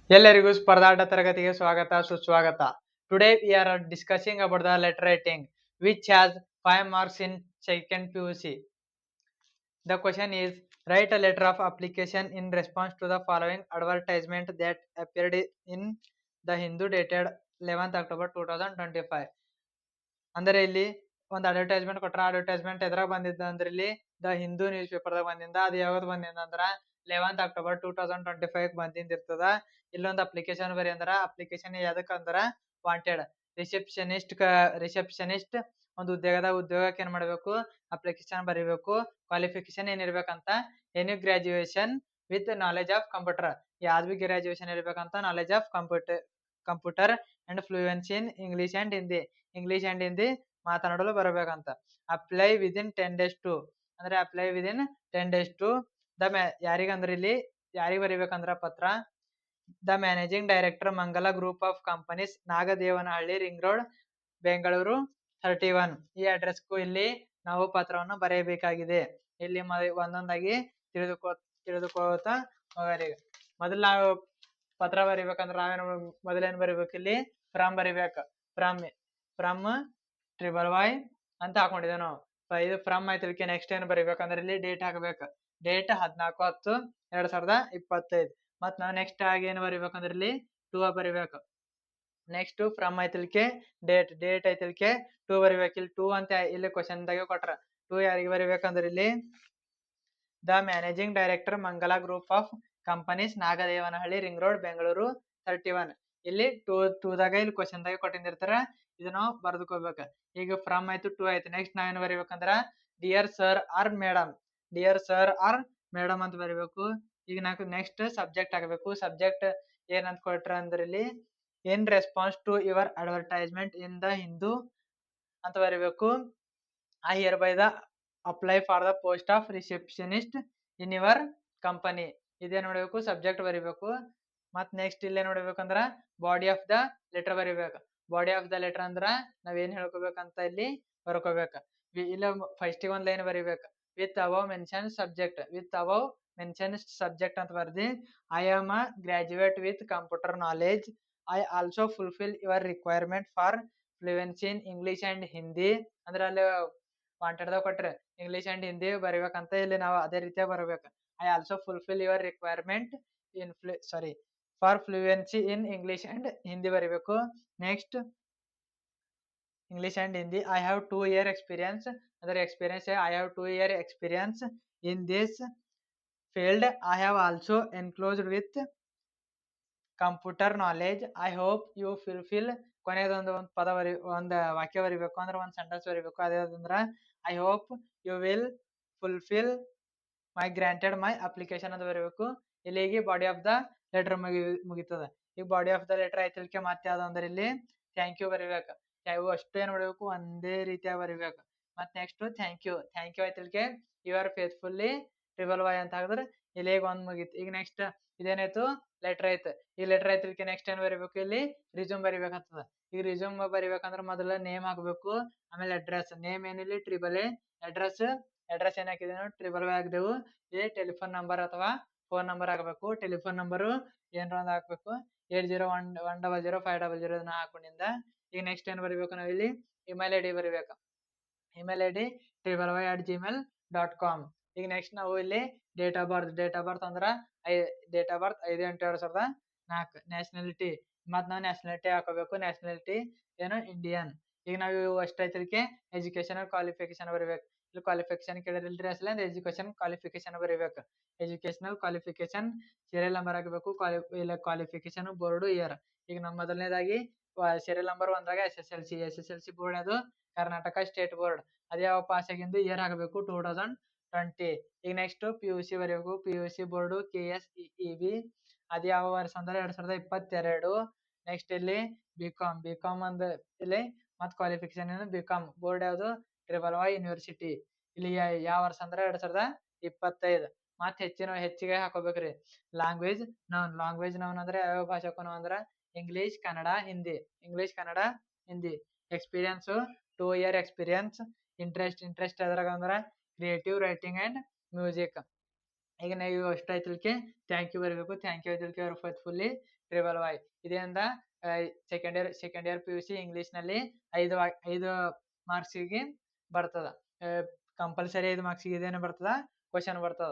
ಎಲ್ಲರಿಗೂ ಸ್ಪರ್ಧಾಟ ತರಗತಿಗೆ ಸ್ವಾಗತ ಸುಸ್ವಾಗತ. Today we are discussing about the letter writing which has 5 marks in second PUC. The question is, write a letter of application in response to the following advertisement that appeared in the Hindu dated 11th October 2025. ಅಂದರೆ ಇಲ್ಲಿ ಒಂದು advertisement ಕೊಟ್ರ. Advertisement ಎದ್ರಾಗ ಬಂದಿದ್ದ ಅಂದ್ರೆ ಇಲ್ಲಿ the Hindu news ಪೇಪರ್ದಾಗ ಬಂದಿಂದ. ಅದು ಯಾವ್ದು ಬಂದಿಂದ ಅಂದ್ರ 11th October 2025 ಬಂದಿಂದ ಇರ್ತದ. ಇಲ್ಲೊಂದು ಅಪ್ಲಿಕೇಶನ್ ಬರಿ ಅಂದ್ರ ಅಪ್ಲಿಕೇಶನ್ ಯಾವ್ದಕ್ ಅಂದ್ರ ವಾಂಟೆಡ್ ರಿಸೆಪ್ಷನಿಸ್ಟ್ ಒಂದು ಉದ್ಯೋಗಕ್ಕೆ ಏನ್ ಮಾಡ್ಬೇಕು, ಅಪ್ಲಿಕೇಶನ್ ಬರೀಬೇಕು. ಕ್ವಾಲಿಫಿಕೇಶನ್ ಏನಿರ್ಬೇಕಂತ, any graduation with knowledge of computer. ಯಾವ್ದು ಬಿ ಗ್ರಾಜುಯೇಷನ್ ಇರ್ಬೇಕಂತ, knowledge of computer and fluency in English and Hindi ಮಾತನಾಡಲು ಬರಬೇಕಂತ. ಅಪ್ಲೈ ವಿದಿನ್ 10 days ಟು ಅಂದ್ರೆ apply within 10 days to the ಯಾರಿಗಂದ್ರೆ ಇಲ್ಲಿ ಯಾರಿಗೆ ಬರಿಬೇಕಂದ್ರ ಪತ್ರ, the managing director Mangala group of companies, Nagadevanahalli, ring road, Bengaluru 31. ಈ ಅಡ್ರೆಸ್ಗೂ ಇಲ್ಲಿ ನಾವು ಪತ್ರವನ್ನು ಬರೆಯಬೇಕಾಗಿದೆ. ಇಲ್ಲಿ ಒಂದೊಂದಾಗಿ ತಿಳಿದುಕೋತಾ ಹೋಗರಿ. ಮೊದಲು ನಾವು ಪತ್ರ ಬರಿಬೇಕಂದ್ರೆ ನಾವೇನು ಮೊದಲೇನು ಬರಿಬೇಕು, ಇಲ್ಲಿ ಫ್ರಮ್ ಬರಿಬೇಕು. ಫ್ರಮ್ YYY ಅಂತ ಹಾಕೊಂಡಿದ್ದೇವೆ ನಾವು. ಇದು ಫ್ರಮ್ ಆಯ್ತು. ನೆಕ್ಸ್ಟ್ ಏನು ಬರಿಬೇಕಂದ್ರೆ ಇಲ್ಲಿ ಡೇಟ್ ಹಾಕಬೇಕು. ಡೇಟ್ 14/10/2025. ಮತ್ ನಾವು ನೆಕ್ಸ್ಟ್ ಆಗಿ ಏನು ಬರಿಬೇಕಂದ್ರೆ ಇಲ್ಲಿ 2 ಬರಿಬೇಕು. ನೆಕ್ಸ್ಟ್ ಫ್ರಮ್ ಐತಿಲ್ಕೆ ಡೇಟ್ ಐತಿಲ್ಕೆ 2 ಬರಿಬೇಕು. ಇಲ್ಲಿ 2 ಅಂತ ಇಲ್ಲಿ ಕ್ವಶನ್ ದಾಗ ಕೊಟ್ರ. 2 ಯಾರಿಗೆ ಬರಿಬೇಕಂದ್ರೆ ಇಲ್ಲಿ the managing director Mangala group of companies, Nagadevanahalli, ring road, Bengaluru 31. ಇಲ್ಲಿ 2 ದಾಗ ಇಲ್ಲಿ ಕ್ವಶನ್ ದಾಗ ಕೊಟ್ಟಿರ್ತಾರ. ಇದು ನಾವು ಬರ್ದುಕೋಬೇಕು. ಈಗ ಫ್ರಮ್ ಆಯ್ತು, 2 ಆಯ್ತು. ನೆಕ್ಸ್ಟ್ ನಾವೇನು ಬರಿಬೇಕಂದ್ರ ಡಿಯರ್ ಸರ್ ಆರ್ ಮೇಡಮ್ ಅಂತ ಬರಿಬೇಕು. ಈಗ ನಾಲ್ಕು ನೆಕ್ಸ್ಟ್ ಸಬ್ಜೆಕ್ಟ್ ಆಗಬೇಕು. ಸಬ್ಜೆಕ್ಟ್ ಏನಂತ ಕೊಟ್ರ ಅಂದ್ರೆ ಇಲ್ಲಿ in response to your advertisement in the Hindu ಅಂತ ಬರಿಬೇಕು. I hereby the apply for the post of receptionist in your company. ಇದೇ ನೋಡ್ಬೇಕು, ಸಬ್ಜೆಕ್ಟ್ ಬರಿಬೇಕು. ಮತ್ ನೆಕ್ಸ್ಟ್ ಇಲ್ಲೇ ನೋಡ್ಬೇಕಂದ್ರ ಬಾಡಿ ಆಫ್ ದ ಲೆಟರ್ ಬರಿಬೇಕು. ಬಾಡಿ ಆಫ್ ದ ಲೆಟರ್ ಅಂದ್ರ ನಾವೇನ್ ಹೇಳ್ಕೋಬೇಕಂತ ಇಲ್ಲಿ ಬರ್ಕೋಬೇಕು. ಇಲ್ಲ ಫಸ್ಟ್ ಒಂದ್ ಲೈನ್ ಬರಿಬೇಕು. ವಿತ್ ಅಬೌವ್ ಮೆನ್ಷನ್ ಸಬ್ಜೆಕ್ಟ್ ಅಂತ ಬರ್ದಿ, I am a graduate with computer knowledge. I also fulfil your requirement for fluency in English and Hindi. ಅಂದ್ರೆ ಅಲ್ಲಿ ವಾಂಟೆಡ್ದಾಗ ಕೊಟ್ರೆ ಇಂಗ್ಲಿಷ್ ಅಂಡ್ ಹಿಂದಿ ಬರಿಬೇಕಂತ. ಇಲ್ಲಿ ನಾವು ಅದೇ ರೀತಿಯಾಗಿ ಬರಬೇಕು. I also fulfil your requirement in for fluency in English and Hindi ಬರಿಬೇಕು. Next English and Hindi. I have 2 year experience. ಅದರ experience I have 2 year experience in this field. I have also enclosed with computer knowledge. I hope you fulfil. ಕೊನೆಯದೊಂದು ಪದ ಒಂದು ವಾಕ್ಯ ಬರಿಬೇಕು, ಅಂದ್ರೆ ಒಂದು sentence ಬರಿಬೇಕು. ಅದೇಂದ್ರ I hope you will fulfil my granted my application ಅಂತ ಬರಿಬೇಕು. ಇಲ್ಲಿಗೆ ಬಾಡಿ ಆಫ್ ದ ಲೆಟರ್ ಮುಗಿತದ. ಈಗ ಬಾಡಿ ಆಫ್ ದ ಲೆಟರ್ ಆಯ್ತಿಲ್ಕೆ ಮತ್ತೆ ಯಾವ್ದು ಅಂದ್ರೆ ಇಲ್ಲಿ ಥ್ಯಾಂಕ್ ಯು ಬರಿಬೇಕು. ಇವು ಅಷ್ಟೇ ನೋಡ್ಬೇಕು, ಒಂದೇ ರೀತಿಯಾಗಿ ಬರಿಬೇಕು. ಮತ್ತೆ ನೆಕ್ಸ್ಟ್ ಥ್ಯಾಂಕ್ ಯು ಆಯ್ತಿಲ್ಕೆ ಯು ಆರ್ ಫೇತ್ಫುಲ್ಲಿ YYY ಅಂತ ಹಾಕಿದ್ರೆ ಇಲ್ಲಿ ಒಂದ್ ಮುಗೀತು. ಈಗ ನೆಕ್ಸ್ಟ್ ಇದೇನಾಯ್ತು, ಲೆಟರ್ ಆಯ್ತು. ಈ ಲೆಟರ್ ಆಯ್ತಿಲ್ಕೆ ನೆಕ್ಸ್ಟ್ ಏನ್ ಬರಿಬೇಕು, ಇಲ್ಲಿ ರಿಸ್ಯೂಮ್ ಬರಿಬೇಕಾಗ್ತದ. ಈಗ ರಿಸ್ಯೂಮ್ ಬರಿಬೇಕಂದ್ರೆ ಮೊದಲ ನೇಮ್ ಹಾಕ್ಬೇಕು, ಆಮೇಲೆ ಅಡ್ರೆಸ್. ನೇಮ್ ಏನಿಲ್ಲ AAA, ಅಡ್ರೆಸ್ ಏನ್ ಹಾಕಿದೆ YYY ಹಾಕಿದೆವು. ಇಲ್ಲಿ ಟೆಲಿಫೋನ್ ನಂಬರ್ ಅಥವಾ ಫೋನ್ ನಂಬರ್ ಹಾಕಬೇಕು. ಟೆಲಿಫೋನ್ ನಂಬರು ಏನ್ರ ಒಂದು ಹಾಕ್ಬೇಕು, 8011005000 ಹಾಕೊಂಡಿಂದ. ಈಗ ನೆಕ್ಸ್ಟ್ ಏನ್ ಬರಿಬೇಕು, ನಾವು ಇಲ್ಲಿ ಇಮೇಲ್ ID ಬರಿಬೇಕು. Email ID YYY@gmail.com. ಈಗ ನೆಕ್ಸ್ಟ್ ನಾವು ಇಲ್ಲಿ ಡೇಟ್ ಆಫ್ ಬರ್ತ್ ಅಂದ್ರ 5/8/2004. ಮತ್ ನಾವು ನ್ಯಾಷನಾಲಿಟಿ ಹಾಕೋಬೇಕು. ನ್ಯಾಷನಾಲಿಟಿ ಏನು, ಇಂಡಿಯನ್. ಈಗ ನಾವು ಇವು ಅಷ್ಟೈತಿಲ್ಕೆ ಎಜುಕೇಶನಲ್ ಕ್ವಾಲಿಫಿಕೇಶನ್ ಬರಿಬೇಕು. ಇಲ್ಲಿ ಕ್ವಾಲಿಫಿಕೇಶನ್ ಕೇಳಿರಲ್ರಿ, ಅಸಲ ಎಜುಕೇಶನ್ ಕ್ವಾಲಿಫಿಕೇಶನ್ ಬರಿಬೇಕು. ಎಜುಕೇಶನಲ್ ಕ್ವಾಲಿಫಿಕೇಶನ್ ಸೀರಿಯಲ್ ನಂಬರ್ ಹಾಕಬೇಕು. Qualification board year. ಈಗ ನಮ್ಮ ಮೊದಲನೇದಾಗಿ ಸೀರಿಯಲ್ ನಂಬರ್ 1 SSLC ಬೋರ್ಡ್ ಅದು ಕರ್ನಾಟಕ ಸ್ಟೇಟ್ ಬೋರ್ಡ್. ಅದೇ ಯಾವ ಪಾಸ್ ಆಗಿಂದು ಇಯರ್ ಹಾಕಬೇಕು, 2020. ಈಗ ನೆಕ್ಸ್ಟ್ PUC ಬರೀಬೇಕು. PUC board KSEB. ಅದು ಯಾವ ವರ್ಷ ಅಂದ್ರೆ 2022. ನೆಕ್ಸ್ಟ್ ಇಲ್ಲಿ ಬಿಕಾಮ್ ಅಂದ ಇಲ್ಲಿ ಮತ್ ಕ್ವಾಲಿಫಿಕೇಶನ್ ಬಿಕಾಮ್ ಬೋರ್ಡ್ ಯಾವ್ದು, YYY ಯೂನಿವರ್ಸಿಟಿ. ಇಲ್ಲಿ ಯಾವ ವರ್ಷ ಅಂದ್ರೆ 2025. ಮತ್ ಹೆಚ್ಚಿಗೆ ಹಾಕೋಬೇಕ್ರಿ. ಲ್ಯಾಂಗ್ವೇಜ್ ನೌನ್ ಅಂದ್ರೆ ಯಾವ ಭಾಷೆಕು ಅಂದ್ರೆ English, Kannada, Hindi. Experience 2 year experience. Interest ಅದ್ರಾಗ ಅಂದ್ರೆ ಕ್ರಿಯೇಟಿವ್ ರೈಟಿಂಗ್ ಅಂಡ್ ಮ್ಯೂಸಿಕ್. ಈಗ ನೀವು ಅಷ್ಟು ಆಯ್ತಲ್ಕೆ ಥ್ಯಾಂಕ್ ಯು ಬರಬೇಕು. ಥ್ಯಾಂಕ್ ಯು ಆಯ್ತಲ್ಕೆ ಅವ್ರು ಫೇತ್ಫುಲ್ಲಿ ಟ್ರಿಬಲ್ ವೈ ಇದರಿಂದ second year P U C ಇಂಗ್ಲೀಷ್ನಲ್ಲಿ 5 ಮಾರ್ಕ್ಸಿಗೆ ಬರ್ತದ. ಕಂಪಲ್ಸರಿ 5 ಮಾರ್ಕ್ಸಿಗೆ ಇದೇನು ಬರ್ತದ ಕ್ವಶನ್ ಬರ್ತದ.